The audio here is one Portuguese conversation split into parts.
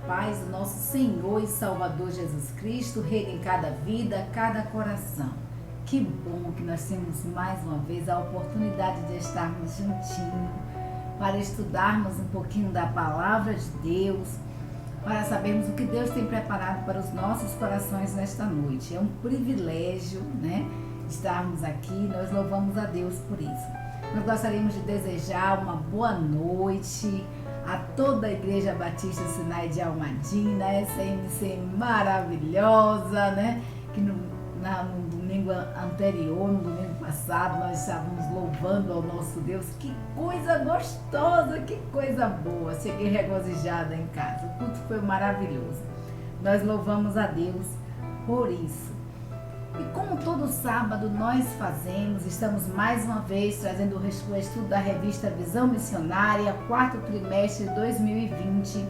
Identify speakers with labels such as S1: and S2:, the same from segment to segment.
S1: paz do nosso Senhor e Salvador Jesus Cristo reine em cada vida, cada coração. Que bom que nós temos mais uma vez a oportunidade de estarmos juntinhos para estudarmos um pouquinho da palavra de Deus, para sabermos o que Deus tem preparado para os nossos corações nesta noite. É um privilégio, né, estarmos aqui. Nós louvamos a Deus por isso. Nós gostaríamos de desejar uma boa noite a toda a Igreja Batista Sinai de Almadina, essa MC maravilhosa, né? Que no domingo anterior, no domingo passado, nós estávamos louvando ao nosso Deus. Que coisa gostosa, que coisa boa. Cheguei regozijada em casa. O culto foi maravilhoso. Nós louvamos a Deus por isso. E como todo sábado nós fazemos, estamos mais uma vez trazendo o estudo da revista Visão Missionária, quarto trimestre de 2020,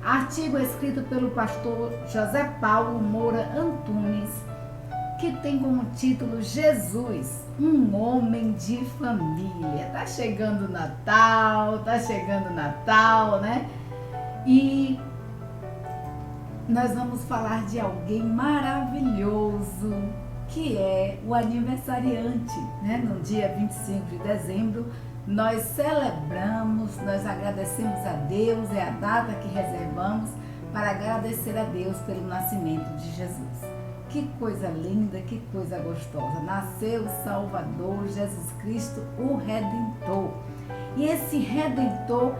S1: artigo escrito pelo pastor José Paulo Moura Antunes, que tem como título Jesus, um homem de família. Tá chegando o Natal, né? E nós vamos falar de alguém maravilhoso, que é o aniversariante, né? No dia 25 de dezembro, nós celebramos, nós agradecemos a Deus, é a data que reservamos para agradecer a Deus pelo nascimento de Jesus. Que coisa linda, que coisa gostosa. Nasceu o Salvador, Jesus Cristo, o Redentor. E esse Redentor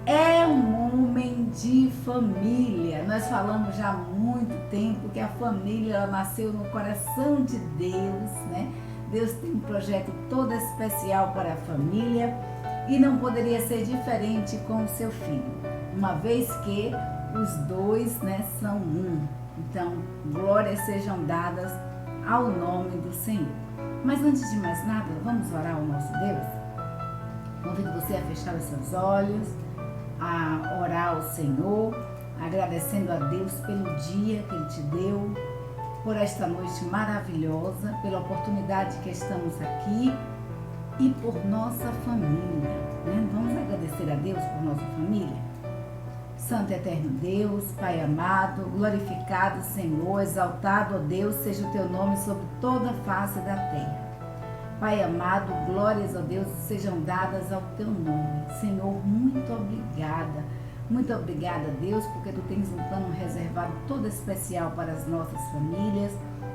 S1: é um homem de família. Nós falamos já há muito tempo que a família ela nasceu no coração de Deus, né? Deus tem um projeto todo especial para a família e não poderia ser diferente com o seu filho, uma vez que os dois, né, são um. Então, glórias sejam dadas ao nome do Senhor. Mas antes de mais nada, vamos orar ao nosso Deus? Convido você a fechar os seus olhos, a orar ao Senhor, agradecendo a Deus pelo dia que Ele te deu, por esta noite maravilhosa, pela oportunidade que estamos aqui e por nossa família, né? Vamos agradecer a Deus por nossa família? Santo e eterno Deus, Pai amado, glorificado Senhor, exaltado, ó Deus, seja o Teu nome sobre toda a face da terra. Pai amado, glórias, ó Deus, sejam dadas ao Teu nome. Senhor, muito obrigada. Muito obrigada, Deus, porque Tu tens um plano reservado todo especial para as nossas famílias.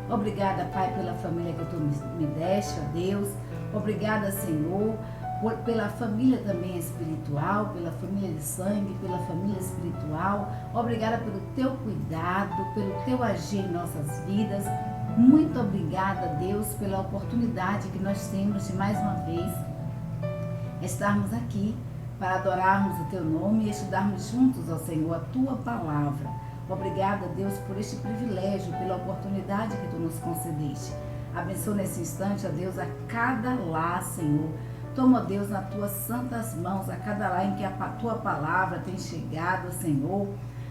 S1: Obrigada, Pai, pela família que Tu me deste, ó Deus. Obrigada, Senhor, pela família também espiritual, pela família de sangue, pela família espiritual. Obrigada pelo Teu cuidado, pelo Teu agir em nossas vidas. Muito obrigada, Deus, pela oportunidade que nós temos de mais uma vez estarmos aqui para adorarmos o Teu nome e estudarmos juntos, ó Senhor, a Tua palavra. Obrigada, Deus, por este privilégio, pela oportunidade que Tu nos concedeste. Abençoa nesse instante, ó Deus, a cada lar, Senhor. Toma, Deus, nas Tuas santas mãos, a cada lar em que a Tua palavra tem chegado, Senhor.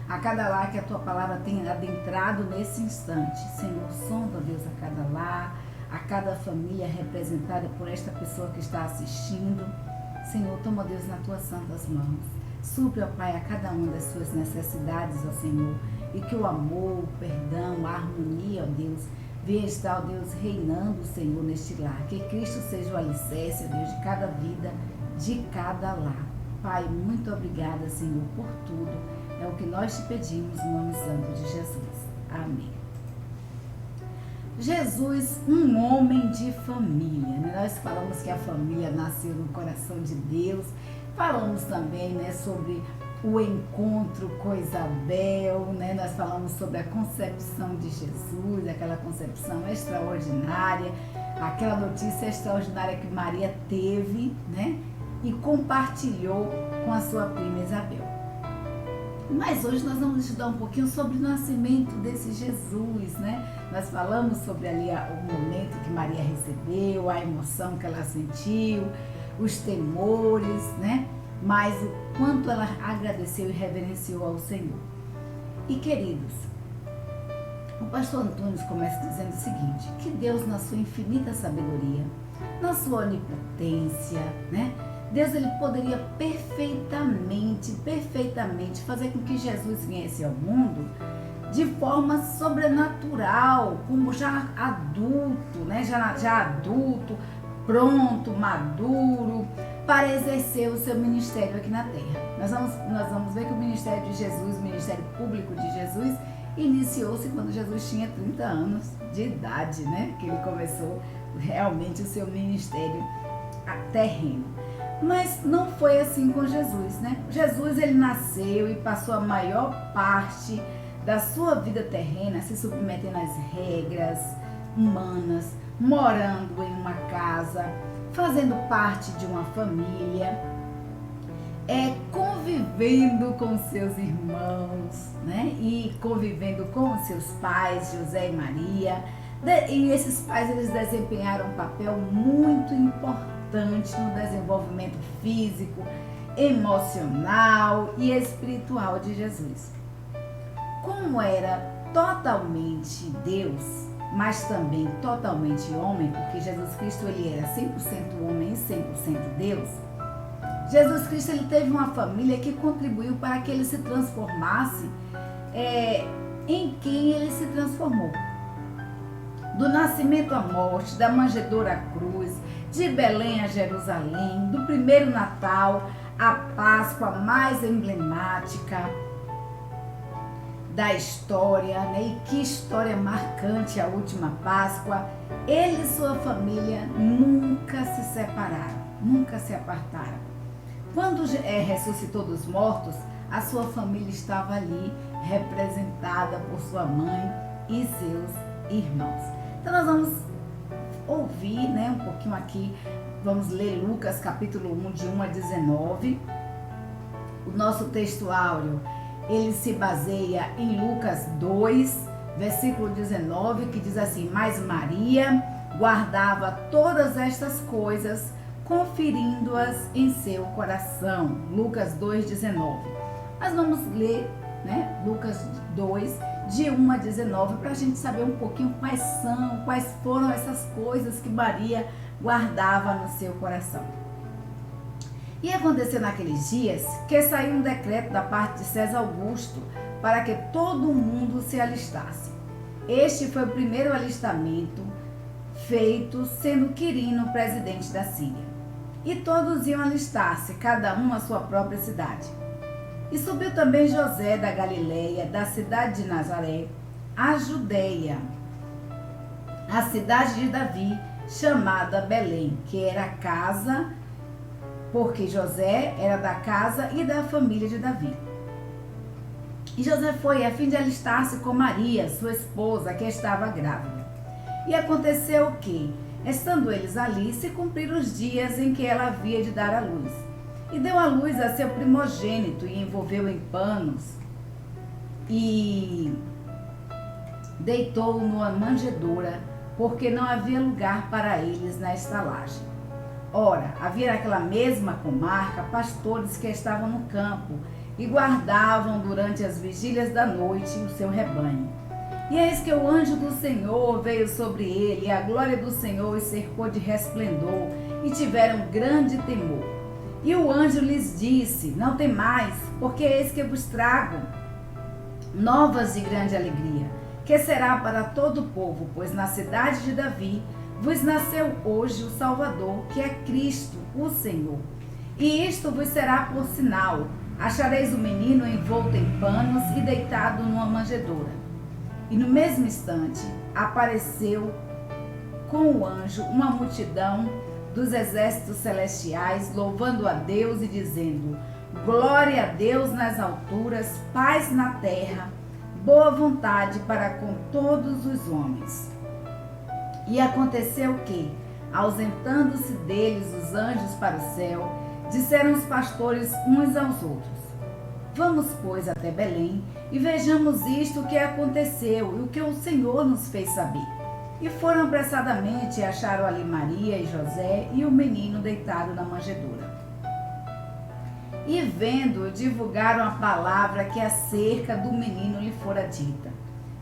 S1: A cada lar que a Tua palavra tem adentrado nesse instante. Senhor, sonda, Deus, a cada lar, a cada família representada por esta pessoa que está assistindo. Senhor, toma, Deus, nas Tuas santas mãos. Supre, ó Pai, a cada uma das suas necessidades, ó Senhor. E que o amor, o perdão, a harmonia, ó Deus, venha estar, ó Deus, reinando, Senhor, neste lar. Que Cristo seja o alicerce, ó Deus, de cada vida, de cada lar. Pai, muito obrigada, Senhor, por tudo. É o que nós te pedimos no nome santo de Jesus. Amém. Jesus, um homem de família, né? Nós falamos que a família nasceu no coração de Deus. Falamos também, né, sobre o encontro com Isabel, né? Nós falamos sobre a concepção de Jesus, aquela concepção extraordinária, aquela notícia extraordinária que Maria teve, né? E compartilhou com a sua prima Isabel. Mas hoje nós vamos estudar um pouquinho sobre o nascimento desse Jesus, né? Nós falamos sobre ali o momento que Maria recebeu, a emoção que ela sentiu, os temores, né? Mas o quanto ela agradeceu e reverenciou ao Senhor. E queridos, o pastor Antunes começa dizendo o seguinte, que Deus na sua infinita sabedoria, na sua onipotência, né? Deus ele poderia perfeitamente fazer com que Jesus viesse ao mundo de forma sobrenatural, como já adulto, né? já adulto, pronto, maduro, para exercer o seu ministério aqui na Terra. Nós vamos ver que o ministério de Jesus, o ministério público de Jesus, iniciou-se quando Jesus tinha 30 anos de idade, né? Que ele começou realmente o seu ministério terreno. Mas não foi assim com Jesus, né? Jesus ele nasceu e passou a maior parte da sua vida terrena se submetendo às regras humanas, morando em uma casa, fazendo parte de uma família, convivendo com seus irmãos, né? E convivendo com os seus pais, José e Maria. E esses pais eles desempenharam um papel muito importante no desenvolvimento físico, emocional e espiritual de Jesus. Como era totalmente Deus, mas também totalmente homem, porque Jesus Cristo ele era 100% homem e 100% Deus, Jesus Cristo ele teve uma família que contribuiu para que ele se transformasse em quem ele se transformou. Do nascimento à morte, da manjedoura à cruz, de Belém a Jerusalém, do primeiro Natal à Páscoa mais emblemática da história, né? E que história marcante a última Páscoa. Ele e sua família nunca se separaram, nunca se apartaram. Quando ressuscitou dos mortos, a sua família estava ali, representada por sua mãe e seus irmãos. Então nós vamos ouvir, né, um pouquinho aqui, vamos ler Lucas capítulo 1, de 1 a 19. O nosso texto áureo, ele se baseia em Lucas 2, versículo 19, que diz assim: mas Maria guardava todas estas coisas, conferindo-as em seu coração. Lucas 2, 19. Mas vamos ler, né, Lucas 2, de 1 a 19, para a gente saber um pouquinho quais foram essas coisas que Maria guardava no seu coração. E aconteceu naqueles dias que saiu um decreto da parte de César Augusto para que todo mundo se alistasse. Este foi o primeiro alistamento feito sendo Quirino presidente da Síria. E todos iam alistar-se, cada um à sua própria cidade. E subiu também José da Galileia, da cidade de Nazaré, à Judeia, a cidade de Davi, chamada Belém, que era casa, porque José era da casa e da família de Davi. E José foi a fim de alistar-se com Maria, sua esposa, que estava grávida. E aconteceu que, estando eles ali, se cumpriram os dias em que ela havia de dar à luz. E deu à luz a seu primogênito e envolveu em panos e deitou-o numa manjedoura, porque não havia lugar para eles na estalagem. Ora, havia naquela mesma comarca pastores que estavam no campo e guardavam durante as vigílias da noite o seu rebanho. E eis que o anjo do Senhor veio sobre ele, e a glória do Senhor os cercou de resplendor, e tiveram grande temor. E o anjo lhes disse: não temais, porque eis que vos trago novas de grande alegria, que será para todo o povo, pois na cidade de Davi vos nasceu hoje o Salvador, que é Cristo, o Senhor. E isto vos será por sinal: achareis o menino envolto em panos e deitado numa manjedoura. E no mesmo instante apareceu com o anjo uma multidão dos exércitos celestiais, louvando a Deus e dizendo: glória a Deus nas alturas, paz na terra, boa vontade para com todos os homens. E aconteceu que, ausentando-se deles os anjos para o céu, disseram os pastores uns aos outros: vamos, pois, até Belém e vejamos isto que aconteceu e o que o Senhor nos fez saber. E foram apressadamente e acharam ali Maria e José e o menino deitado na manjedoura. E vendo, divulgaram a palavra que acerca do menino lhe fora dita.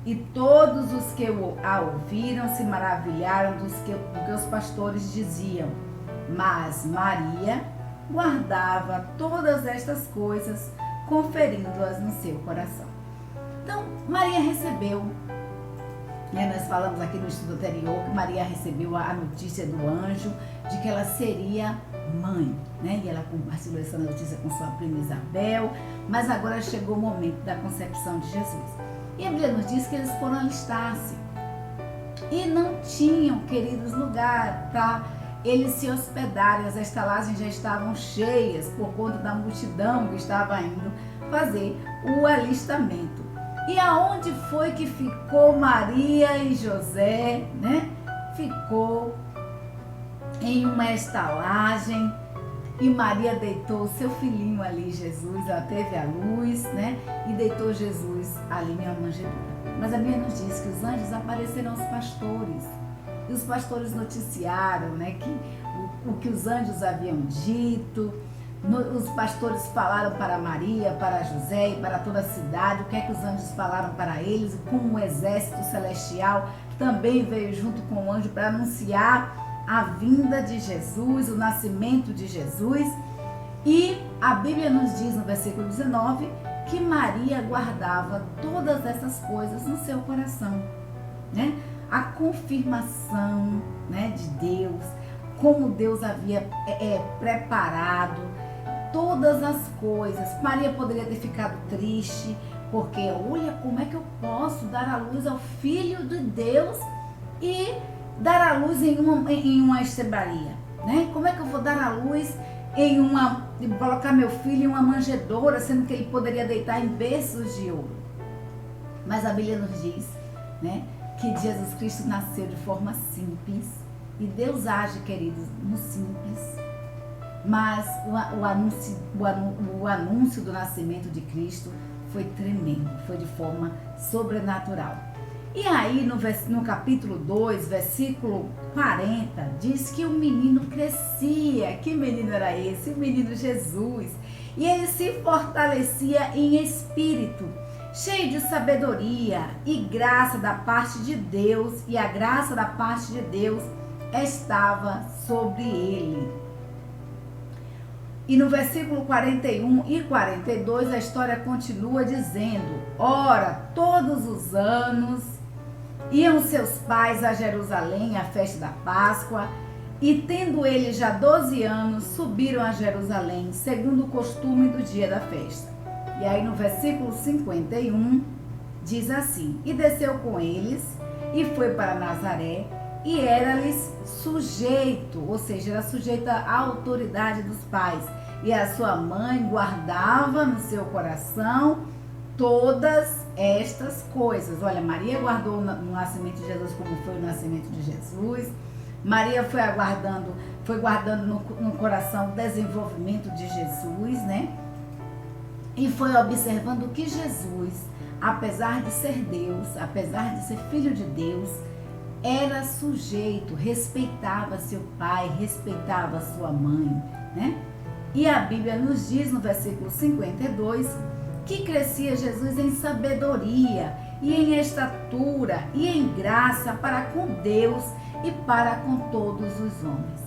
S1: E todos os que a ouviram se maravilharam do que os pastores diziam. Mas Maria guardava todas estas coisas, conferindo-as no seu coração. Então, Maria recebeu, nós falamos aqui no estudo anterior que Maria recebeu a notícia do anjo de que ela seria mãe, né? E ela compartilhou essa notícia com sua prima Isabel, mas agora chegou o momento da concepção de Jesus. E a Bíblia nos diz que eles foram alistar-se e não tinham, queridos, lugar para eles se hospedarem. As estalagens já estavam cheias por conta da multidão que estava indo fazer o alistamento. E aonde foi que ficou Maria e José, né? Ficou em uma estalagem e Maria deitou seu filhinho ali, Jesus. Ela teve a luz, né? E deitou Jesus ali em uma manjedoura. Mas a Bíblia nos diz que os anjos apareceram aos pastores. E os pastores noticiaram, né, que o que os anjos haviam dito. Os pastores falaram para Maria, para José e para toda a cidade o que é que os anjos falaram para eles, e como um exército celestial também veio junto com o anjo para anunciar a vinda de Jesus, o nascimento de Jesus. E a Bíblia nos diz no versículo 19 que Maria guardava todas essas coisas no seu coração, né? A confirmação, né, de Deus, como Deus havia preparado todas as coisas. Maria poderia ter ficado triste, porque olha, como é que eu posso dar a luz ao Filho de Deus e dar a luz em uma estrebaria, né? Como é que eu vou dar a luz colocar meu filho em uma manjedoura, sendo que ele poderia deitar em berços de ouro? Mas a Bíblia nos diz, né, que Jesus Cristo nasceu de forma simples, e Deus age, queridos, no simples. Mas o anúncio do nascimento de Cristo foi tremendo, foi de forma sobrenatural. E aí no capítulo 2, versículo 40, diz que o menino crescia. Que menino era esse? O menino Jesus. E ele se fortalecia em espírito, cheio de sabedoria e graça da parte de Deus, e a graça da parte de Deus estava sobre ele. E no versículo 41 e 42 a história continua dizendo: ora, todos os anos iam seus pais a Jerusalém à festa da Páscoa, e tendo eles já 12 anos, subiram a Jerusalém, segundo o costume do dia da festa. E aí no versículo 51 diz assim: e desceu com eles e foi para Nazaré, e era-lhes sujeito, ou seja, era sujeito à autoridade dos pais. E a sua mãe guardava no seu coração todas estas coisas. Olha, Maria guardou no nascimento de Jesus como foi o nascimento de Jesus. Maria foi guardando no coração o desenvolvimento de Jesus, né? E foi observando que Jesus, apesar de ser Deus, apesar de ser filho de Deus, era sujeito, respeitava seu pai, respeitava sua mãe, né? E a Bíblia nos diz no versículo 52 que crescia Jesus em sabedoria e em estatura e em graça para com Deus e para com todos os homens.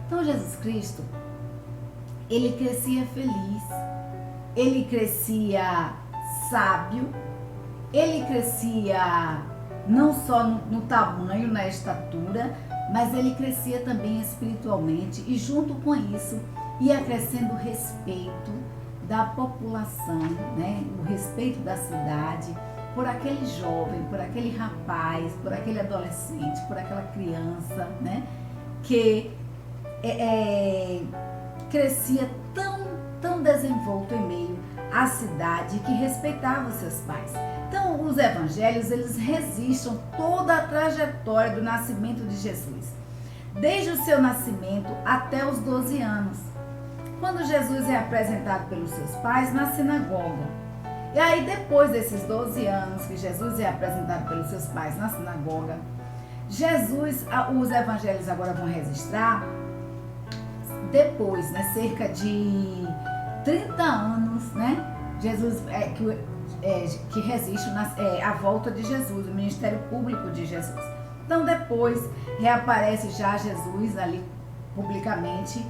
S1: Então Jesus Cristo, ele crescia feliz, ele crescia sábio, ele crescia não só no tamanho, na estatura, mas ele crescia também espiritualmente, e junto com isso ia crescendo o respeito da população, né? O respeito da cidade por aquele jovem, por aquele rapaz, por aquele adolescente, por aquela criança, né? Que crescia tão desenvolto em meio à cidade, que respeitava os seus pais. Então, os evangelhos, eles registram toda a trajetória do nascimento de Jesus, desde o seu nascimento até os 12 anos, quando Jesus é apresentado pelos seus pais na sinagoga. E aí, depois desses 12 anos que Jesus é apresentado pelos seus pais na sinagoga, os evangelhos agora vão registrar depois, né, cerca de 30 anos, né, Jesus que registra a volta de Jesus, o ministério público de Jesus. Então depois reaparece já Jesus ali publicamente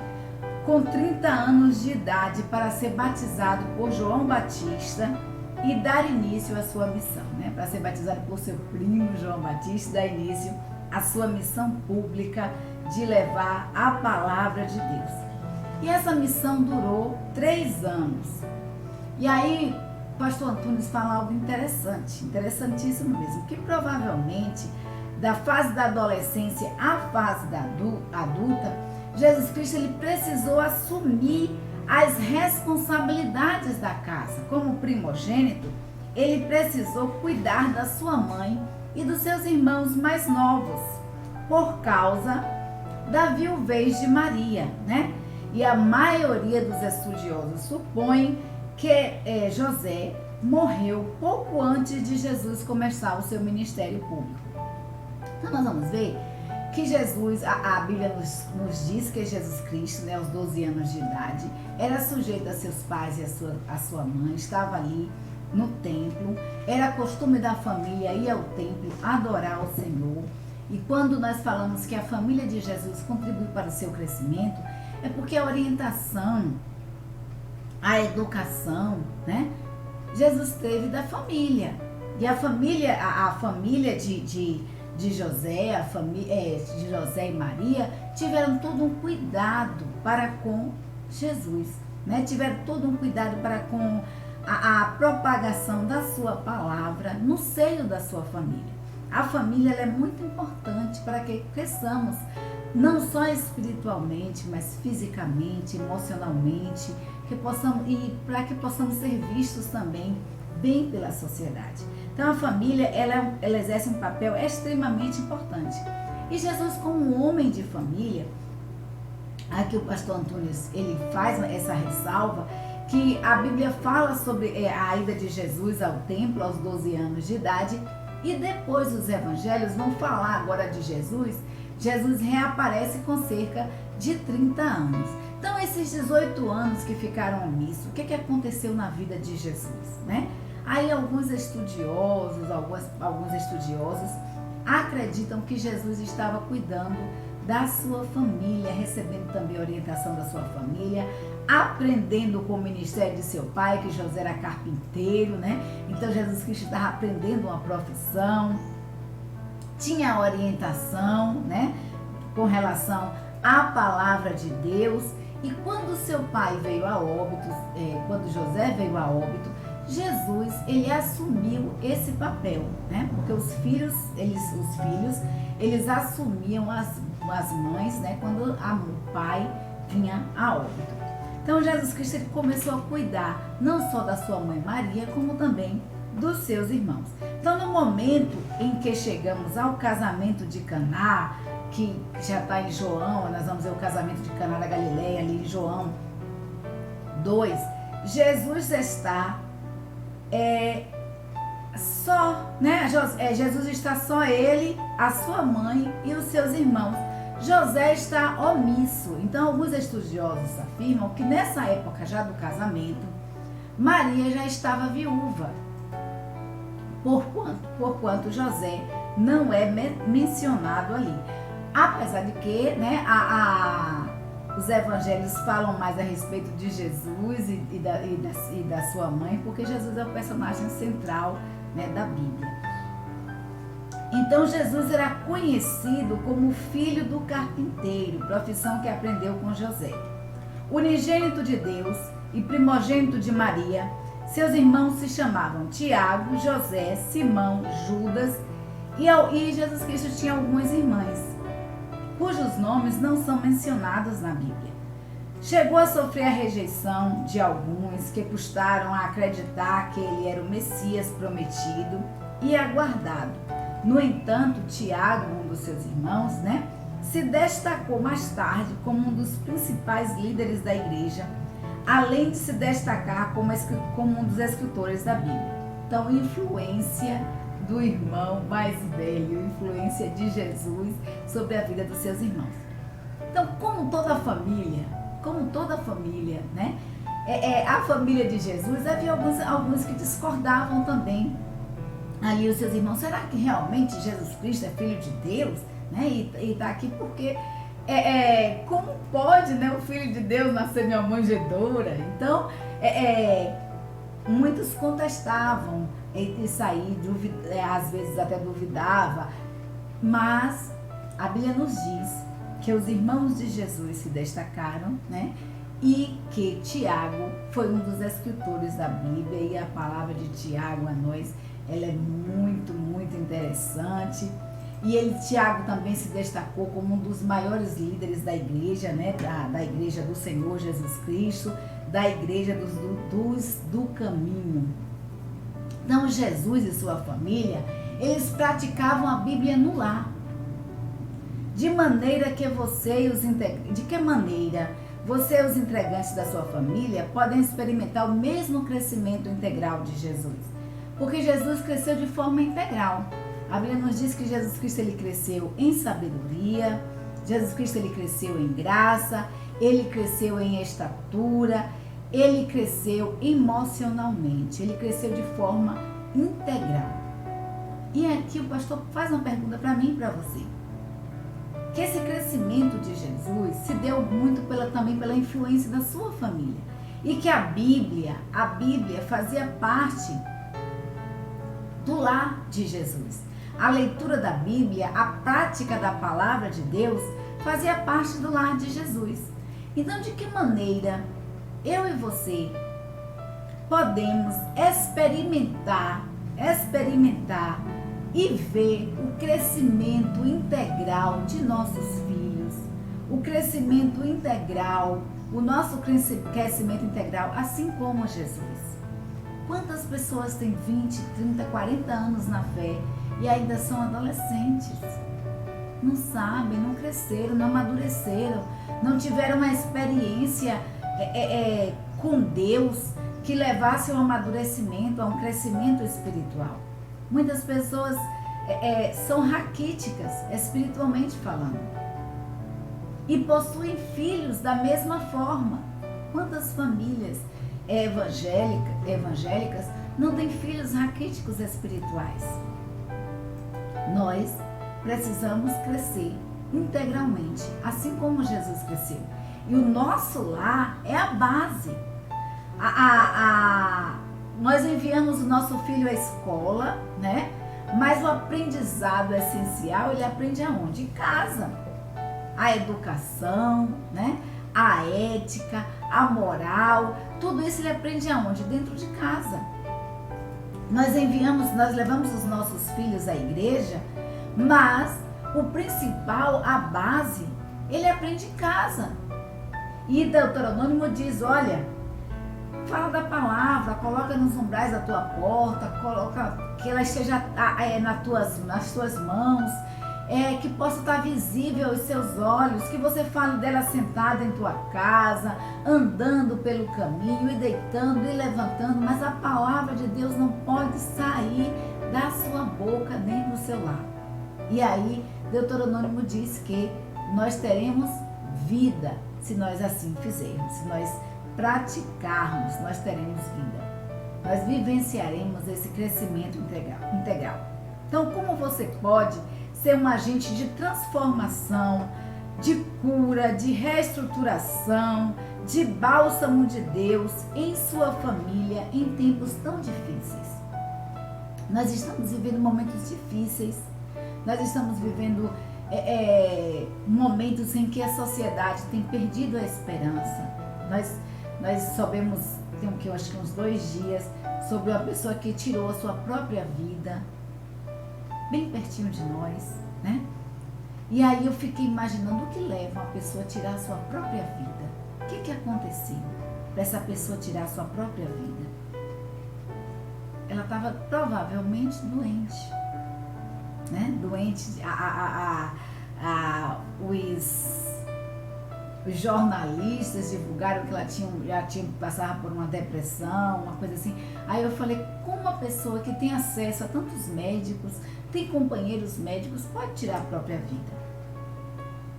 S1: com 30 anos de idade para ser batizado por João Batista e dar início à sua missão, né? Para ser batizado por seu primo João Batista, dar início à sua missão pública de levar a palavra de Deus. E essa missão durou 3 anos. E aí, o pastor Antunes fala algo interessante, interessantíssimo mesmo, que provavelmente da fase da adolescência à fase da adulta, Jesus Cristo ele precisou assumir as responsabilidades da casa. Como primogênito, ele precisou cuidar da sua mãe e dos seus irmãos mais novos, por causa da viuvez de Maria, né? E a maioria dos estudiosos supõe que José morreu pouco antes de Jesus começar o seu ministério público. Então nós vamos ver que Jesus, a Bíblia nos diz que Jesus Cristo, né, aos 12 anos de idade, era sujeito a seus pais e a sua mãe, estava ali no templo, era costume da família ir ao templo adorar o Senhor. E quando nós falamos que a família de Jesus contribui para o seu crescimento, é porque a orientação, a educação, né, Jesus teve da família. E a família de José, de José e Maria, tiveram todo um cuidado para com Jesus, né? Tiveram todo um cuidado para com a propagação da sua palavra no seio da sua família. A família ela é muito importante para que cresçamos, não só espiritualmente, mas fisicamente, emocionalmente, para que possamos ser vistos também bem pela sociedade. Então a família ela exerce um papel extremamente importante. E Jesus, como um homem de família, aqui o pastor Antunes ele faz essa ressalva, que a Bíblia fala sobre a ida de Jesus ao templo aos 12 anos de idade, e depois os evangelhos vão falar agora de Jesus. Jesus reaparece com cerca de 30 anos. Então esses 18 anos que ficaram omissos, o que aconteceu na vida de Jesus, né? Aí alguns estudiosos acreditam que Jesus estava cuidando da sua família, recebendo também a orientação da sua família, aprendendo com o ministério de seu pai, que José era carpinteiro, né? Então Jesus Cristo estava aprendendo uma profissão, tinha orientação, né, com relação à palavra de Deus. E quando seu pai veio a óbito, quando José veio a óbito, Jesus, ele assumiu esse papel, né? Porque os filhos, eles assumiam as mães, né? Quando o pai vinha a óbito. Então, Jesus Cristo ele começou a cuidar não só da sua mãe Maria, como também dos seus irmãos. Então, no momento em que chegamos ao casamento de Caná, que já está em João, nós vamos ver o casamento de Caná da Galileia, ali em João 2, Jesus está só, né? Jesus está só ele, a sua mãe e os seus irmãos. José está omisso. Então, alguns estudiosos afirmam que nessa época já do casamento, Maria já estava viúva, porquanto José não é mencionado ali. Apesar de que, né, os evangelhos falam mais a respeito de Jesus e da sua mãe, porque Jesus é o personagem central, né, da Bíblia. Então Jesus era conhecido como filho do carpinteiro, profissão que aprendeu com José. Unigênito de Deus e primogênito de Maria, seus irmãos se chamavam Tiago, José, Simão, Judas e Jesus Cristo tinha algumas irmãs, cujos nomes não são mencionados na Bíblia. Chegou a sofrer a rejeição de alguns que custaram a acreditar que ele era o Messias prometido e aguardado. No entanto, Tiago, um dos seus irmãos, né, se destacou mais tarde como um dos principais líderes da igreja, além de se destacar como um dos escritores da Bíblia. Então, influência do irmão mais velho, influência de Jesus sobre a vida dos seus irmãos. Então, como toda família, né? A família de Jesus, havia alguns que discordavam também ali os seus irmãos. Será que realmente Jesus Cristo é filho de Deus? Né? E está aqui porque como pode, né, o Filho de Deus nascer de uma manjedoura? Então, muitos contestavam isso aí, às vezes até duvidava, mas a Bíblia nos diz que os irmãos de Jesus se destacaram, né? E que Tiago foi um dos escritores da Bíblia, e a palavra de Tiago a nós, ela é muito, muito interessante. E Tiago também se destacou como um dos maiores líderes da igreja, né? Da igreja do Senhor Jesus Cristo, da igreja do caminho. Então, Jesus e sua família, eles praticavam a Bíblia no lar. De maneira que de que maneira você e os integrantes da sua família podem experimentar o mesmo crescimento integral de Jesus? Porque Jesus cresceu de forma integral. A Bíblia nos diz que Jesus Cristo ele cresceu em sabedoria, Jesus Cristo ele cresceu em graça, ele cresceu em estatura, ele cresceu emocionalmente, ele cresceu de forma integral. E aqui o pastor faz uma pergunta para mim e para você. Que esse crescimento de Jesus se deu muito também pela influência da sua família. E que a Bíblia fazia parte do lar de Jesus. A leitura da Bíblia, a prática da palavra de Deus, fazia parte do lar de Jesus. Então, de que maneira eu e você podemos experimentar e ver o crescimento integral de nossos filhos, o crescimento integral, o nosso crescimento integral, assim como Jesus? Quantas pessoas têm 20, 30, 40 anos na fé e ainda são adolescentes? Não sabem, não cresceram, não amadureceram, não tiveram uma experiência com Deus que levasse ao amadurecimento, a um crescimento espiritual. Muitas pessoas são raquíticas, espiritualmente falando, e possuem filhos da mesma forma. Quantas famílias evangélicas não têm filhos raquíticos espirituais? Nós precisamos crescer integralmente, assim como Jesus cresceu. E o nosso lar é a base. Nós enviamos o nosso filho à escola, né? Mas o aprendizado essencial, ele aprende aonde? Em casa. A educação, né? A ética, a moral, tudo isso ele aprende aonde? Dentro de casa. Nós levamos os nossos filhos à igreja, mas o principal, a base, ele aprende em casa. E Deuteronômio diz, olha, fala da palavra, coloca nos umbrais da tua porta, coloca que ela esteja nas tuas mãos, que possa estar visível aos seus olhos, que você fale dela sentada em tua casa, andando pelo caminho, e deitando e levantando, mas a palavra de Deus não pode sair da sua boca nem do seu lar. E aí, Deuteronômio diz que nós teremos vida se nós assim fizermos, se nós praticarmos, nós teremos vida. Nós vivenciaremos esse crescimento integral. Então, como você pode ser um agente de transformação, de cura, de reestruturação, de bálsamo de Deus em sua família em tempos tão difíceis? Nós estamos vivendo momentos difíceis, nós estamos vivendo momentos em que a sociedade tem perdido a esperança. Nós soubemos, eu acho que uns 2 dias, sobre uma pessoa que tirou a sua própria vida, bem pertinho de nós, né? E aí eu fiquei imaginando o que leva uma pessoa a tirar a sua própria vida. O que aconteceu para essa pessoa tirar a sua própria vida? Ela estava provavelmente doente, né? Doente, os jornalistas divulgaram que ela passava por uma depressão, uma coisa assim. Aí eu falei, como uma pessoa que tem acesso a tantos médicos, tem companheiros médicos, pode tirar a própria vida?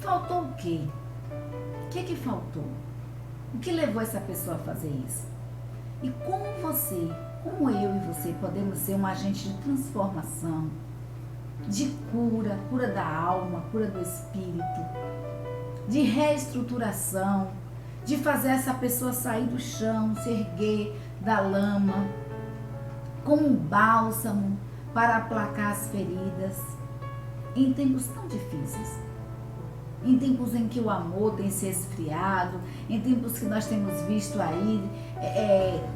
S1: Faltou o quê? O que faltou? O que levou essa pessoa a fazer isso? E como eu e você podemos ser um agente de transformação, de cura da alma, cura do espírito, de reestruturação, de fazer essa pessoa sair do chão, se erguer da lama, como um bálsamo para aplacar as feridas, em tempos tão difíceis, em tempos em que o amor tem se esfriado, em tempos que nós temos visto aí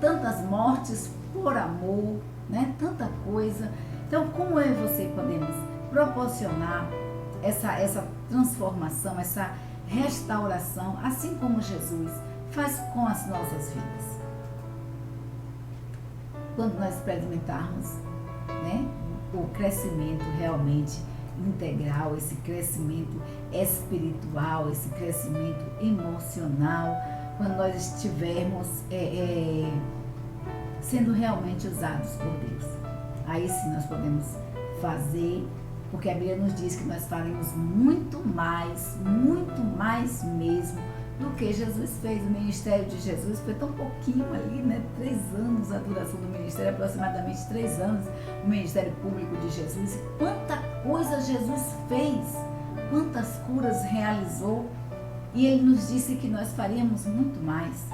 S1: tantas mortes por amor, né? Tanta coisa. Então, como eu e você podemos proporcionar essa transformação, essa restauração, assim como Jesus faz com as nossas vidas? Quando nós experimentarmos, né, o crescimento realmente integral, esse crescimento espiritual, esse crescimento emocional, quando nós estivermos sendo realmente usados por Deus, aí sim nós podemos fazer, porque a Bíblia nos diz que nós faremos muito mais mesmo do que Jesus fez. O ministério de Jesus foi tão pouquinho ali, né? 3 anos a duração do ministério, aproximadamente 3 anos, o ministério público de Jesus. E quanta coisa Jesus fez, quantas curas realizou, e Ele nos disse que nós faríamos muito mais,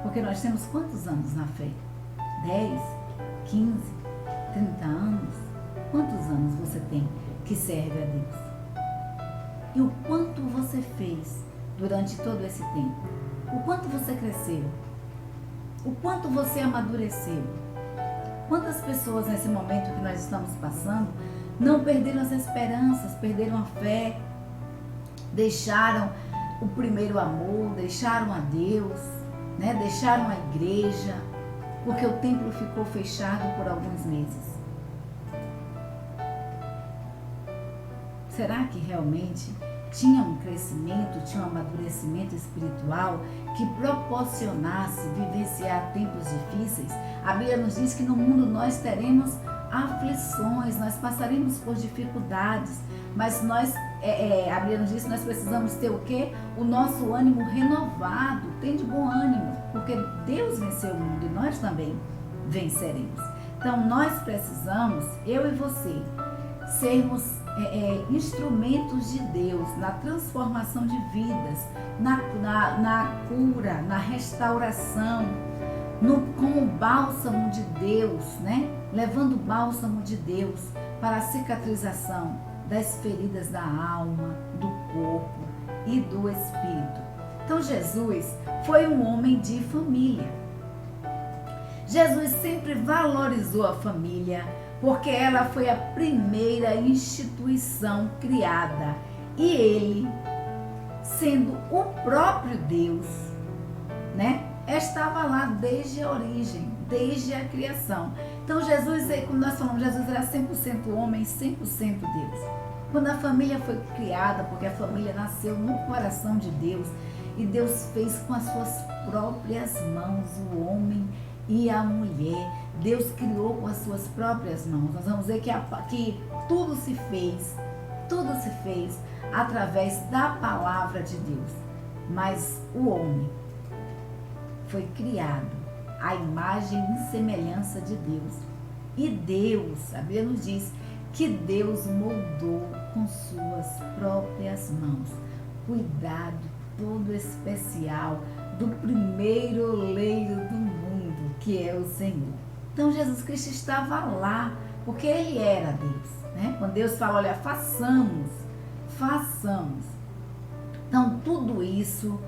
S1: porque nós temos quantos anos na fé? 10, 15, 30 anos? Quantos anos você tem que serve a Deus? E o quanto você fez durante todo esse tempo? O quanto você cresceu? O quanto você amadureceu? Quantas pessoas nesse momento que nós estamos passando não perderam as esperanças, perderam a fé, deixaram o primeiro amor, deixaram a Deus, né? Deixaram a igreja, porque o templo ficou fechado por alguns meses. Será que realmente tinha um crescimento, tinha um amadurecimento espiritual que proporcionasse vivenciar tempos difíceis? A Bíblia nos diz que no mundo nós teremos aflições, nós passaremos por dificuldades, mas a Bíblia nos diz que nós precisamos ter o quê? O nosso ânimo renovado. Tem de bom ânimo, porque Deus venceu o mundo e nós também venceremos. Então nós precisamos, eu e você, sermos instrumentos de Deus na transformação de vidas, na cura, na restauração, como o bálsamo de Deus, né? Levando o bálsamo de Deus para a cicatrização das feridas da alma, do corpo e do espírito. Então Jesus foi um homem de família. Jesus sempre valorizou a família, porque ela foi a primeira instituição criada. E ele, sendo o próprio Deus, né, estava lá desde a origem, desde a criação. Então Jesus, como nós falamos, Jesus era 100% homem, 100% Deus. Quando a família foi criada, porque a família nasceu no coração de Deus, e Deus fez com as suas próprias mãos o homem e a mulher. Deus criou com as suas próprias mãos. Nós vamos ver que tudo se fez através da palavra de Deus. Mas o homem foi criado à imagem e semelhança de Deus. E Deus, a Bíblia nos diz que Deus moldou com suas próprias mãos. Cuidado todo especial do primeiro oleiro do mundo, que é o Senhor. Então Jesus Cristo estava lá, porque Ele era Deus, né? Quando Deus fala, olha, façamos. Então tudo isso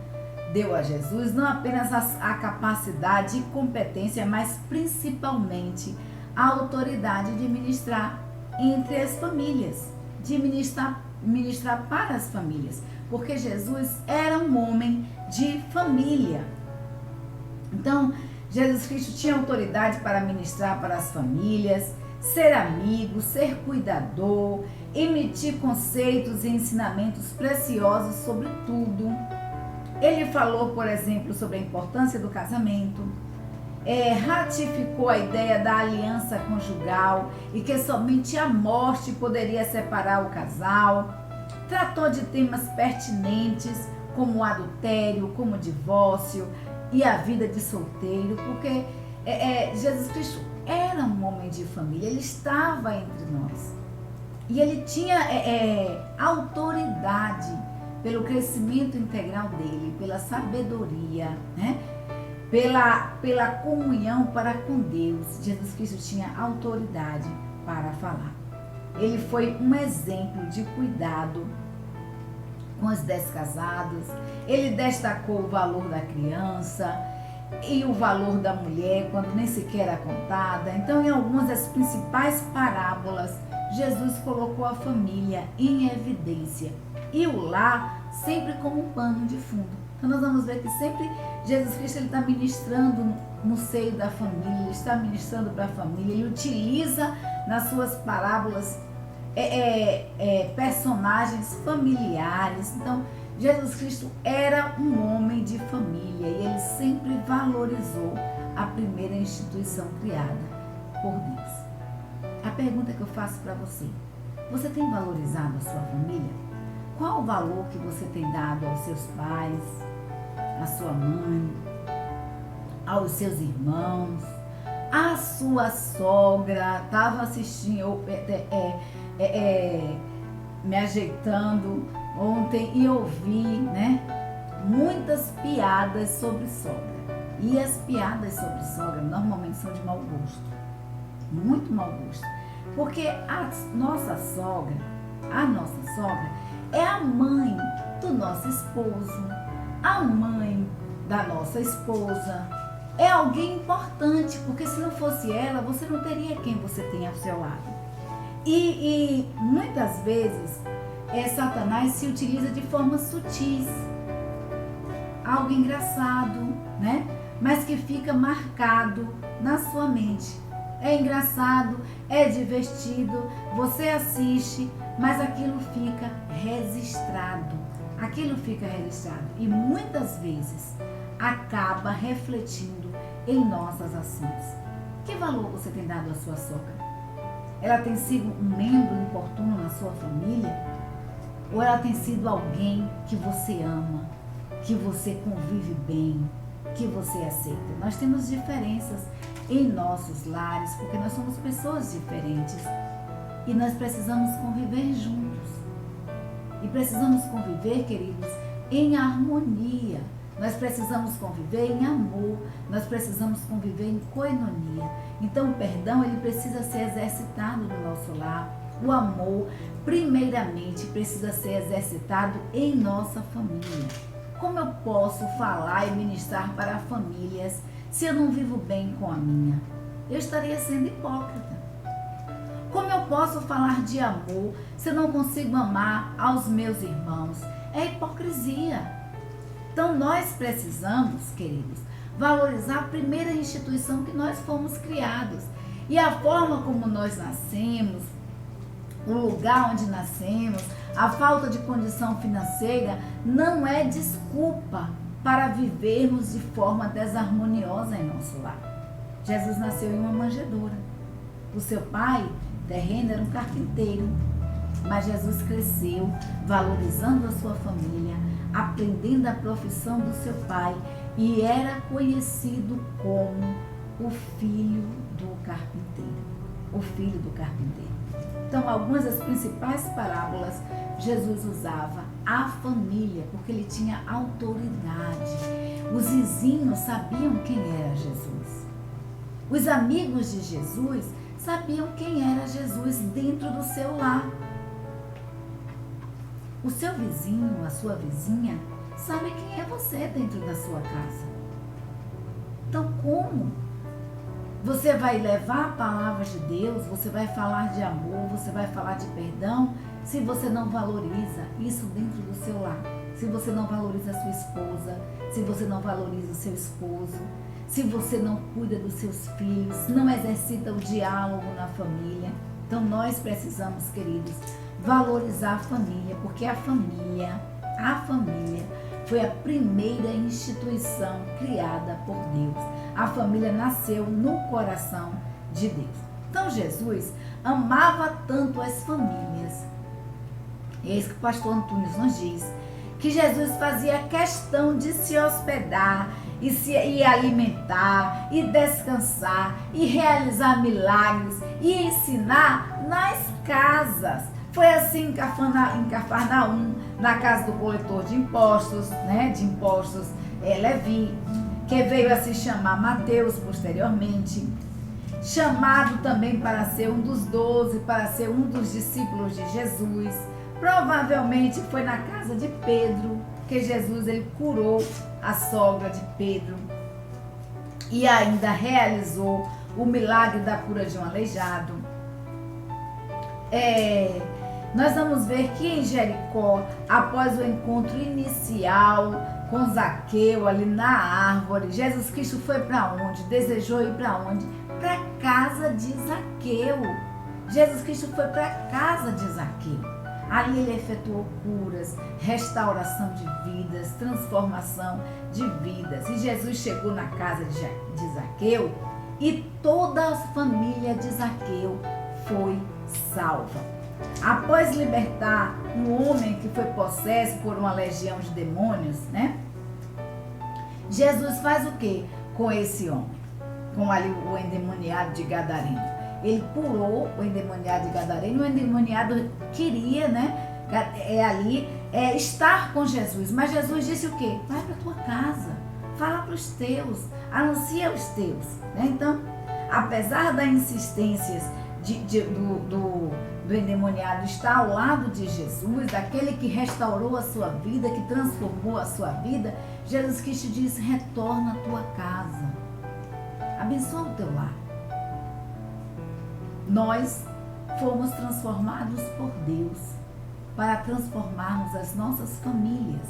S1: deu a Jesus não apenas a capacidade e competência, mas principalmente a autoridade de ministrar entre as famílias, de ministrar para as famílias, porque Jesus era um homem de família. Então, Jesus Cristo tinha autoridade para ministrar para as famílias, ser amigo, ser cuidador, emitir conceitos e ensinamentos preciosos sobre tudo. Ele falou, por exemplo, sobre a importância do casamento, ratificou a ideia da aliança conjugal e que somente a morte poderia separar o casal, tratou de temas pertinentes como o adultério, como o divórcio e a vida de solteiro, porque Jesus Cristo era um homem de família, ele estava entre nós e ele tinha autoridade pelo crescimento integral dele, pela sabedoria, né? Pela comunhão para com Deus. Jesus Cristo tinha autoridade para falar. Ele foi um exemplo de cuidado com os descasados. Ele destacou o valor da criança e o valor da mulher, quando nem sequer era contada. Então, em algumas das principais parábolas, Jesus colocou a família em evidência e o lar sempre como um pano de fundo. Então, nós vamos ver que sempre Jesus Cristo está ministrando no seio da família, ele está ministrando para a família, ele utiliza nas suas parábolas personagens familiares. Então, Jesus Cristo era um homem de família e ele sempre valorizou a primeira instituição criada por Deus. A pergunta que eu faço para você: você tem valorizado a sua família? Qual o valor que você tem dado aos seus pais, à sua mãe, aos seus irmãos, à sua sogra? Estava assistindo, me ajeitando ontem e ouvi, né, muitas piadas sobre sogra. E as piadas sobre sogra normalmente são de mau gosto, muito mau gosto, porque a nossa sogra é a mãe do nosso esposo, a mãe da nossa esposa, é alguém importante, porque se não fosse ela, você não teria quem você tem ao seu lado. E muitas vezes Satanás se utiliza de formas sutis, algo engraçado, né? Mas que fica marcado na sua mente. É engraçado, é divertido, você assiste, mas aquilo fica registrado. E muitas vezes acaba refletindo em nossas ações. Que valor você tem dado à sua sogra? Ela tem sido um membro importuno na sua família? Ou ela tem sido alguém que você ama, que você convive bem, que você aceita? Nós temos diferenças em nossos lares, porque nós somos pessoas diferentes e nós precisamos conviver juntos. E precisamos conviver, queridos, em harmonia. Nós precisamos conviver em amor, nós precisamos conviver em koinonia. Então o perdão, ele precisa ser exercitado no nosso lar. O amor, primeiramente, precisa ser exercitado em nossa família. Como eu posso falar e ministrar para famílias se eu não vivo bem com a minha? Eu estaria sendo hipócrita. Como eu posso falar de amor se eu não consigo amar aos meus irmãos? É hipocrisia. Então nós precisamos, queridos, valorizar a primeira instituição que nós fomos criados. E a forma como nós nascemos, o lugar onde nascemos, a falta de condição financeira não é desculpa para vivermos de forma desarmoniosa em nosso lar. Jesus nasceu em uma manjedoura. O seu pai terreno era um carpinteiro, mas Jesus cresceu valorizando a sua família, aprendendo a profissão do seu pai e era conhecido como o filho do carpinteiro. O filho do carpinteiro. Então, algumas das principais parábolas, Jesus usava a família, porque ele tinha autoridade. Os vizinhos sabiam quem era Jesus. Os amigos de Jesus sabiam quem era Jesus dentro do seu lar. O seu vizinho, a sua vizinha, sabe quem é você dentro da sua casa. Então, como você vai levar a palavra de Deus, você vai falar de amor, você vai falar de perdão, se você não valoriza isso dentro do seu lar? Se você não valoriza a sua esposa, se você não valoriza o seu esposo, se você não cuida dos seus filhos, não exercita o diálogo na família. Então nós precisamos, queridos, valorizar a família, porque a família foi a primeira instituição criada por Deus. A família nasceu no coração de Deus. Então Jesus amava tanto as famílias. E é isso que o pastor Antunes nos diz, que Jesus fazia questão de se hospedar e alimentar, e descansar, e realizar milagres, e ensinar nas casas Foi assim em Cafarnaum, na casa do coletor de impostos, né, Levi, que veio a se chamar Mateus posteriormente, chamado também para ser um dos 12, para ser um dos discípulos de Jesus. Provavelmente foi na casa de Pedro que Jesus ele curou a sogra de Pedro e ainda realizou o milagre da cura de um aleijado. Nós vamos ver que em Jericó, após o encontro inicial com Zaqueu ali na árvore, Jesus Cristo foi para onde? Desejou ir para onde? Para a casa de Zaqueu. Jesus Cristo foi para a casa de Zaqueu. Ali ele efetuou curas, restauração de vidas, transformação de vidas. E Jesus chegou na casa de Zaqueu e toda a família de Zaqueu foi salva. Após libertar um homem que foi possesso por uma legião de demônios, né? Jesus faz o quê com esse homem? Com ali o endemoniado de Gadareno. Ele curou o endemoniado de Gadareno. O endemoniado queria, né? Estar com Jesus. Mas Jesus disse o quê? Vai para tua casa, fala para os teus, anuncia os teus. Né? Então, apesar das insistências do endemoniado estar ao lado de Jesus, daquele que restaurou a sua vida, que transformou a sua vida, Jesus Cristo disse: retorna à tua casa, abençoa o teu lar. Nós fomos transformados por Deus para transformarmos as nossas famílias,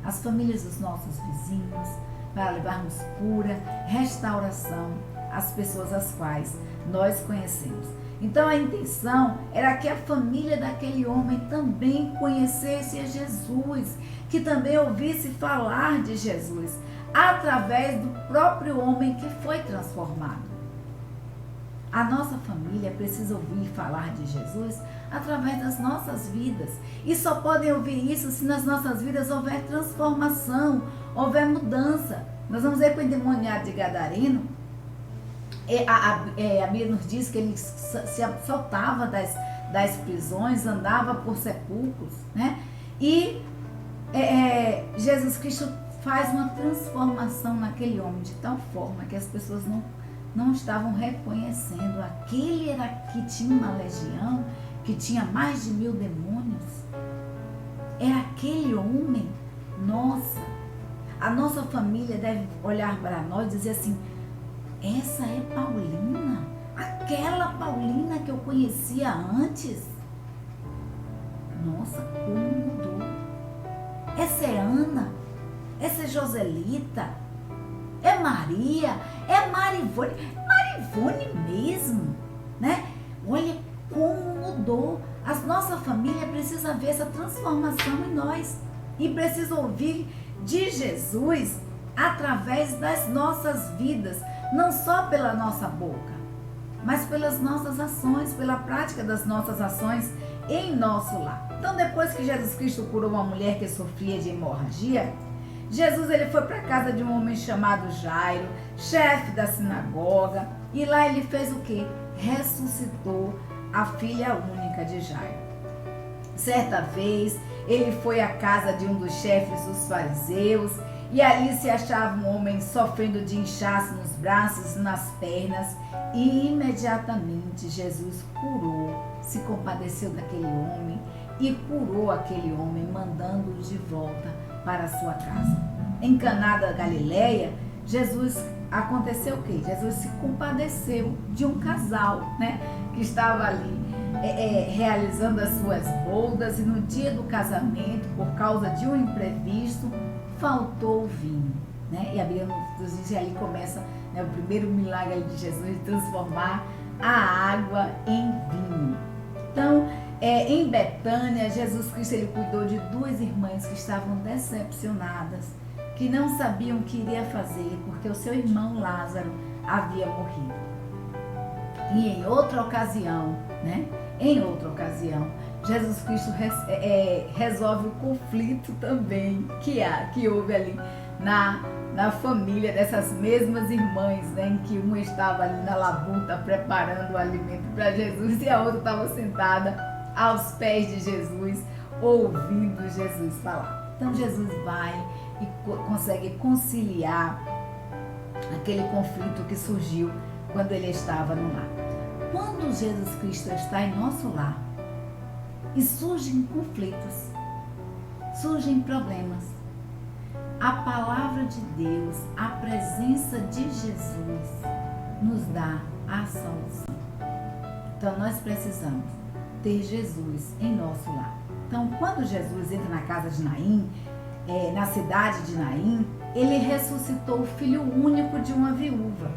S1: as famílias dos nossos vizinhos, para levarmos cura, restauração às pessoas as quais nós conhecemos. Então a intenção era que a família daquele homem também conhecesse a Jesus, que também ouvisse falar de Jesus, através do próprio homem que foi transformado. A nossa família precisa ouvir falar de Jesus através das nossas vidas. E só podem ouvir isso se nas nossas vidas houver transformação, houver mudança. Nós vamos ver que o endemoniado de Gadareno, a Bíblia nos diz que ele se soltava das prisões, andava por sepulcros, né? E Jesus Cristo faz uma transformação naquele homem de tal forma que as pessoas não estavam reconhecendo. Aquele era que tinha uma legião, que tinha mais de 1000 demônios. Era aquele homem. Nossa, a nossa família deve olhar para nós e dizer assim: essa é Paulina, aquela Paulina que eu conhecia antes. Nossa, como mudou. Essa é Ana, essa é Joselita, é Maria, é Marivone mesmo, né? Olha como mudou. A nossa família precisa ver essa transformação em nós e precisa ouvir de Jesus através das nossas vidas, não só pela nossa boca, mas pelas nossas ações, pela prática das nossas ações em nosso lar. Então, depois que Jesus Cristo curou uma mulher que sofria de hemorragia, Jesus ele foi para a casa de um homem chamado Jairo, chefe da sinagoga, e lá ele fez o quê? Ressuscitou a filha única de Jairo. Certa vez, ele foi à casa de um dos chefes dos fariseus, e ali se achava um homem sofrendo de inchaço nos braços e nas pernas, e imediatamente Jesus curou, se compadeceu daquele homem e curou aquele homem, mandando-o de volta para a sua casa. Em Caná da Galileia, aconteceu o quê? Jesus se compadeceu de um casal, né, que estava ali realizando as suas bodas, e no dia do casamento, por causa de um imprevisto, faltou o vinho, né? E a Bíblia nos diz que ali começa, né, o primeiro milagre de Jesus de transformar a água em vinho. Então, em Betânia, Jesus Cristo ele cuidou de 2 irmãs que estavam decepcionadas, que não sabiam o que iria fazer, porque o seu irmão Lázaro havia morrido. E em outra ocasião, Jesus Cristo resolve o conflito também que houve ali na família dessas mesmas irmãs, né, em que uma estava ali na labuta preparando o alimento para Jesus e a outra estava sentada aos pés de Jesus, ouvindo Jesus falar. Então Jesus vai e consegue conciliar aquele conflito que surgiu quando ele estava no lar. Quando Jesus Cristo está em nosso lar e surgem conflitos, surgem problemas, a palavra de Deus, a presença de Jesus nos dá a solução. Então nós precisamos ter Jesus em nosso lar. Então quando Jesus entra na casa de Naim, na cidade de Naim, ele ressuscitou o filho único de uma viúva.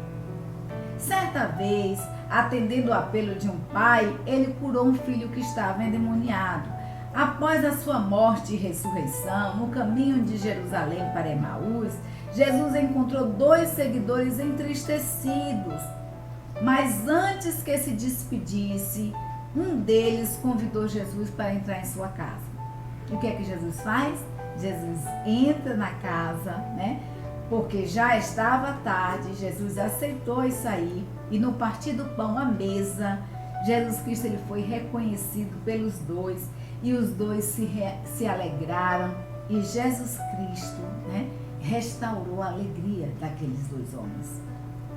S1: Certa vez, atendendo o apelo de um pai, ele curou um filho que estava endemoniado. Após a sua morte e ressurreição, no caminho de Jerusalém para Emaús, Jesus encontrou 2 seguidores entristecidos. Mas antes que se despedisse, um deles convidou Jesus para entrar em sua casa. E o que é que Jesus faz? Jesus entra na casa, né? Porque já estava tarde, Jesus aceitou isso aí, e no partir do pão à mesa, Jesus Cristo ele foi reconhecido pelos 2, e os 2 se alegraram, e Jesus Cristo, né, restaurou a alegria daqueles 2 homens.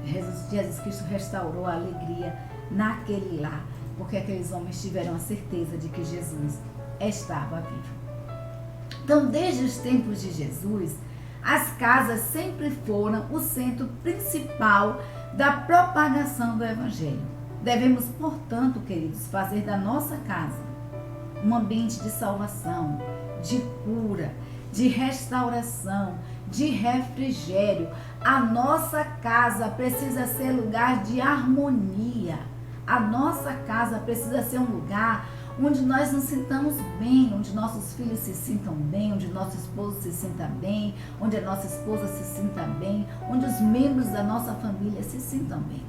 S1: Jesus Cristo restaurou a alegria naquele lar, porque aqueles homens tiveram a certeza de que Jesus estava vivo. Então, desde os tempos de Jesus, as casas sempre foram o centro principal da propagação do Evangelho. Devemos, portanto, queridos, fazer da nossa casa um ambiente de salvação, de cura, de restauração, de refrigério. A nossa casa precisa ser lugar de harmonia. A nossa casa precisa ser um lugar onde nós nos sintamos bem, onde nossos filhos se sintam bem, onde nosso esposo se sinta bem, onde a nossa esposa se sinta bem, onde os membros da nossa família se sintam bem.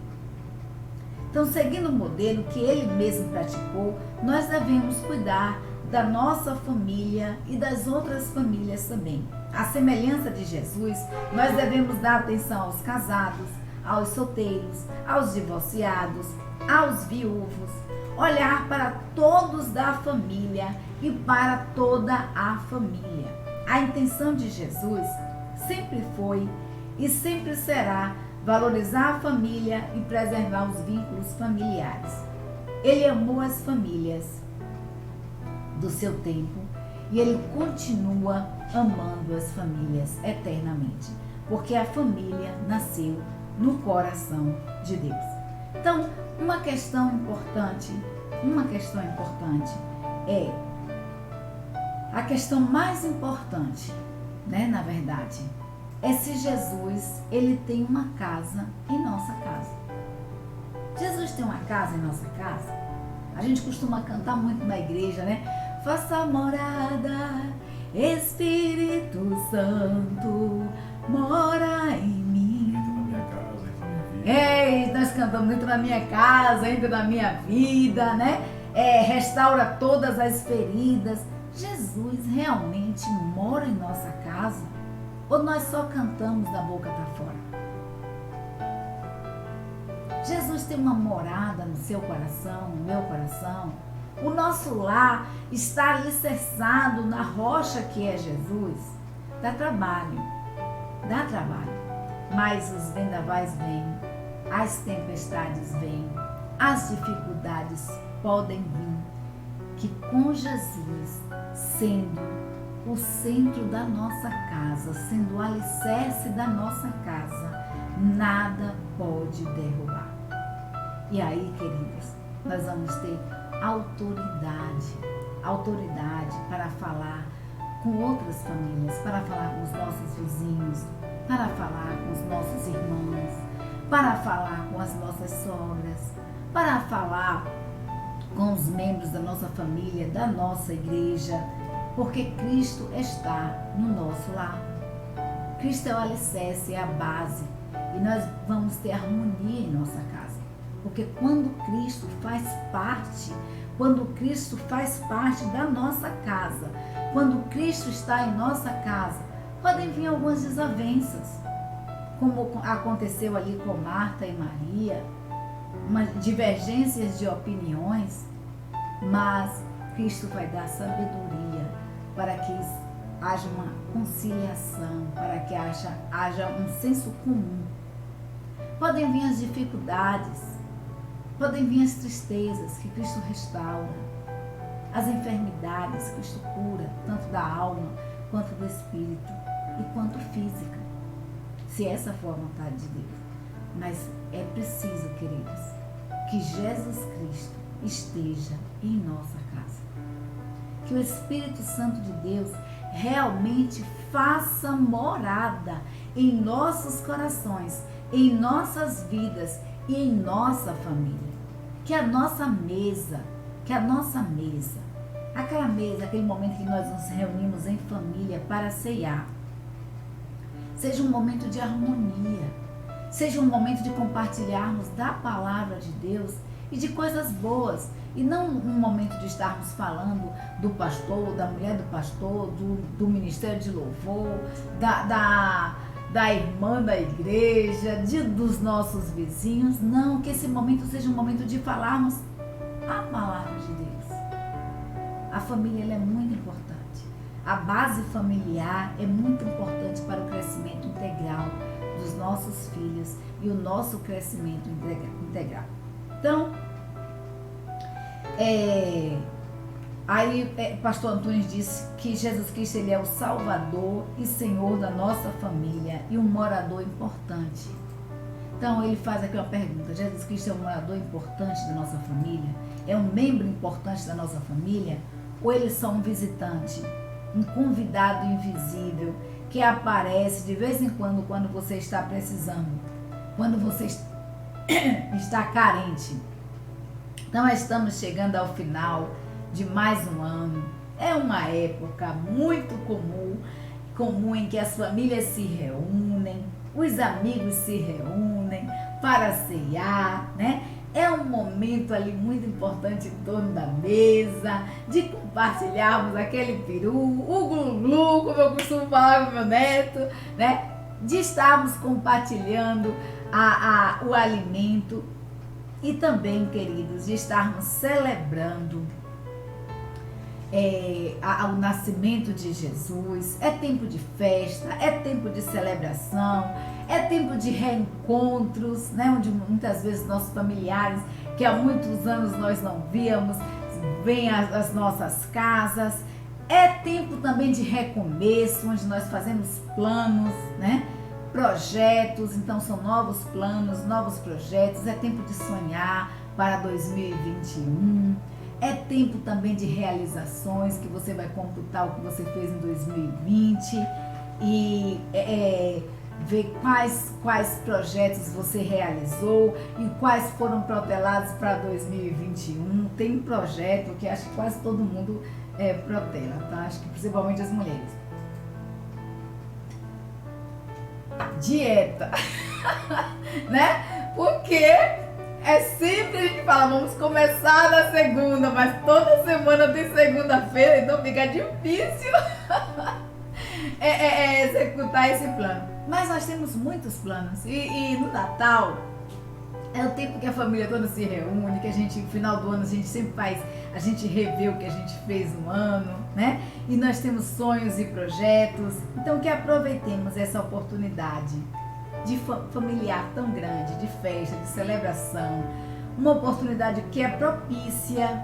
S1: Então, seguindo o modelo que ele mesmo praticou, nós devemos cuidar da nossa família e das outras famílias também. À semelhança de Jesus, nós devemos dar atenção aos casados, aos solteiros, aos divorciados, aos viúvos, olhar para todos da família e para toda a família. A intenção de Jesus sempre foi e sempre será valorizar a família e preservar os vínculos familiares. Ele amou as famílias do seu tempo e ele continua amando as famílias eternamente, porque a família nasceu no coração de Deus. Então, uma questão importante é a questão mais importante, né, na verdade, é se Jesus, ele tem uma casa em nossa casa. Jesus tem uma casa em nossa casa? A gente costuma cantar muito na igreja, né? Faça morada, Espírito Santo, mora em mim. Nós cantamos dentro da minha casa, dentro da minha vida, né? Restaura todas as feridas. Jesus realmente mora em nossa casa? Ou nós só cantamos da boca para fora? Jesus tem uma morada no seu coração, no meu coração. O nosso lar está alicerçado na rocha que é Jesus. Dá trabalho, mas os vendavais vêm, as tempestades vêm, as dificuldades podem vir, que com Jesus sendo o centro da nossa casa, sendo o alicerce da nossa casa, nada pode derrubar. E aí, queridos, nós vamos ter autoridade para falar com outras famílias, para falar com os nossos vizinhos, para falar com os nossos irmãos, para falar com as nossas sogras, para falar com os membros da nossa família, da nossa igreja, porque Cristo está no nosso lar. Cristo é o alicerce, é a base, e nós vamos ter harmonia em nossa casa. Porque quando Cristo faz parte da nossa casa, quando Cristo está em nossa casa, podem vir algumas desavenças, como aconteceu ali com Marta e Maria, divergências de opiniões, mas Cristo vai dar sabedoria para que haja uma conciliação, para que haja um senso comum. Podem vir as dificuldades, podem vir as tristezas que Cristo restaura, as enfermidades que Cristo cura, tanto da alma quanto do espírito e quanto física, se essa for a vontade de Deus. Mas é preciso, queridos, que Jesus Cristo esteja em nossa casa. Que o Espírito Santo de Deus realmente faça morada em nossos corações, em nossas vidas e em nossa família. Que a nossa mesa, aquele momento que nós nos reunimos em família para ceiar, seja um momento de harmonia, seja um momento de compartilharmos da palavra de Deus e de coisas boas, e não um momento de estarmos falando do pastor, da mulher do pastor, do ministério de louvor, da irmã da igreja, dos nossos vizinhos. Não, que esse momento seja um momento de falarmos a palavra de Deus. A família ela é muito importante. A base familiar é muito importante para o crescimento integral dos nossos filhos e o nosso crescimento integral. Então, pastor Antunes disse que Jesus Cristo ele é o Salvador e Senhor da nossa família e um morador importante. Então ele faz aqui uma pergunta: Jesus Cristo é um morador importante da nossa família? É um membro importante da nossa família? Ou ele é só um visitante, um convidado invisível que aparece de vez em quando você está precisando, quando você está carente? Então estamos chegando ao final de mais um ano. É uma época muito comum em que as famílias se reúnem, os amigos se reúnem para ceiar, né? É um momento ali muito importante em torno da mesa, de compartilharmos aquele peru, o glu-glu, como eu costumo falar com meu neto, né? De estarmos compartilhando o alimento e também, queridos, de estarmos celebrando o nascimento de Jesus. É tempo de festa, é tempo de celebração, é tempo de reencontros, né? Onde muitas vezes nossos familiares, que há muitos anos nós não víamos, vêm às nossas casas. É tempo também de recomeço, onde nós fazemos planos, né? Projetos. Então são novos planos, novos projetos. É tempo de sonhar para 2021. É tempo também de realizações, que você vai computar o que você fez em 2020 e ver quais projetos você realizou e quais foram protelados para 2021. Tem um projeto que acho que quase todo mundo protela, tá? Acho que principalmente as mulheres. Dieta, né? Porque sempre a gente fala, vamos começar na segunda, mas toda semana tem segunda-feira, então fica difícil executar esse plano. Mas nós temos muitos planos e no Natal é o tempo que a família toda se reúne, que a gente, no final do ano, a gente sempre a gente revê o que a gente fez no ano, né? E nós temos sonhos e projetos, então que aproveitemos essa oportunidade de familiar tão grande, de festa, de celebração, uma oportunidade que é propícia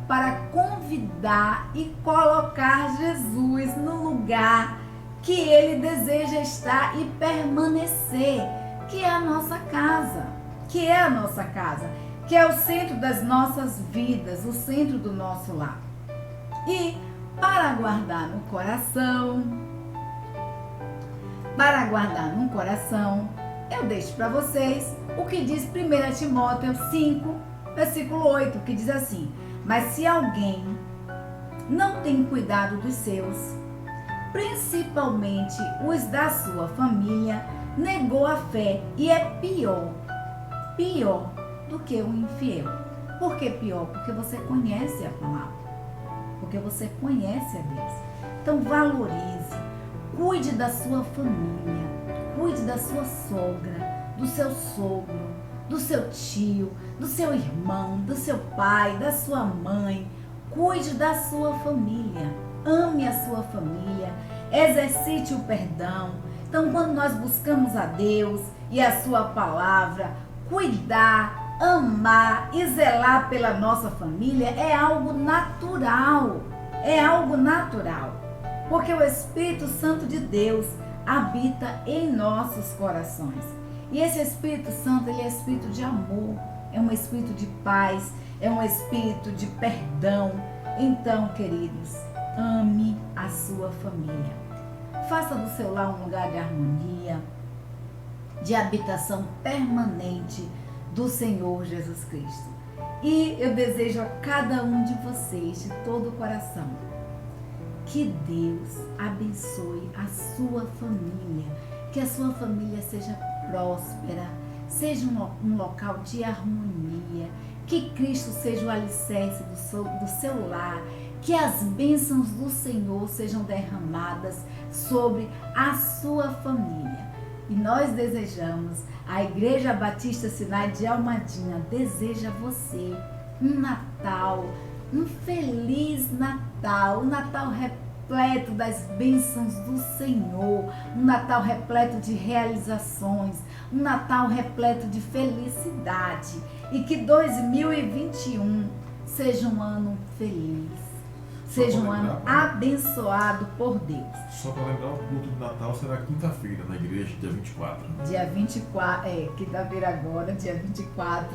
S1: para convidar e colocar Jesus no lugar que Ele deseja estar e permanecer, que é a nossa casa, que é o centro das nossas vidas, o centro do nosso lar. E para guardar no coração, eu deixo para vocês o que diz 1 Timóteo 5, versículo 8, que diz assim: mas se alguém não tem cuidado dos seus, principalmente os da sua família, negou a fé e é pior do que o infiel. Por que pior? Porque você conhece a palavra, porque você conhece a Deus. Então valorize, cuide da sua família, cuide da sua sogra, do seu sogro, do seu tio, do seu irmão, do seu pai, da sua mãe. Cuide da sua família, ame a sua família, exercite o perdão. Então, quando nós buscamos a Deus e a sua palavra, cuidar, amar e zelar pela nossa família é algo natural, porque o Espírito Santo de Deus habita em nossos corações. E esse Espírito Santo, ele é espírito de amor, é um espírito de paz, é um espírito de perdão. Então, queridos, ame a sua família. Faça do seu lar um lugar de harmonia, de habitação permanente do Senhor Jesus Cristo. E eu desejo a cada um de vocês, de todo o coração, que Deus abençoe a sua família, que a sua família seja próspera, seja um local de harmonia, que Cristo seja o alicerce do seu lar, que as bênçãos do Senhor sejam derramadas sobre a sua família. E nós desejamos, a Igreja Batista Sinai de Almadinha deseja a você um Natal, um feliz Natal, um Natal repleto das bênçãos do Senhor, um Natal repleto de realizações, um Natal repleto de felicidade, e que 2021 seja um ano feliz, seja um ano abençoado por Deus.
S2: Só para lembrar, o culto de Natal será quinta-feira na igreja, dia 24.
S1: Dia 24, quinta-feira agora, dia 24,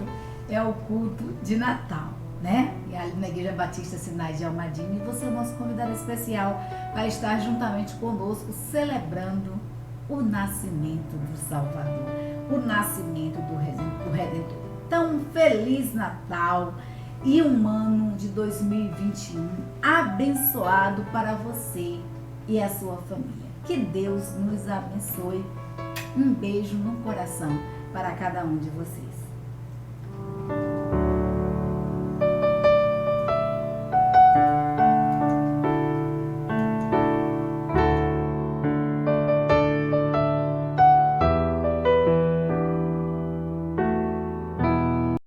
S1: é o culto de Natal, né? E ali na Igreja Batista Sinai de Almadinha, e você é o nosso convidado especial para estar juntamente conosco celebrando o nascimento do Salvador, o nascimento do Redentor. Então, um feliz Natal e um ano de 2021 abençoado para você e a sua família. Que Deus nos abençoe. Um beijo no coração para cada um de vocês.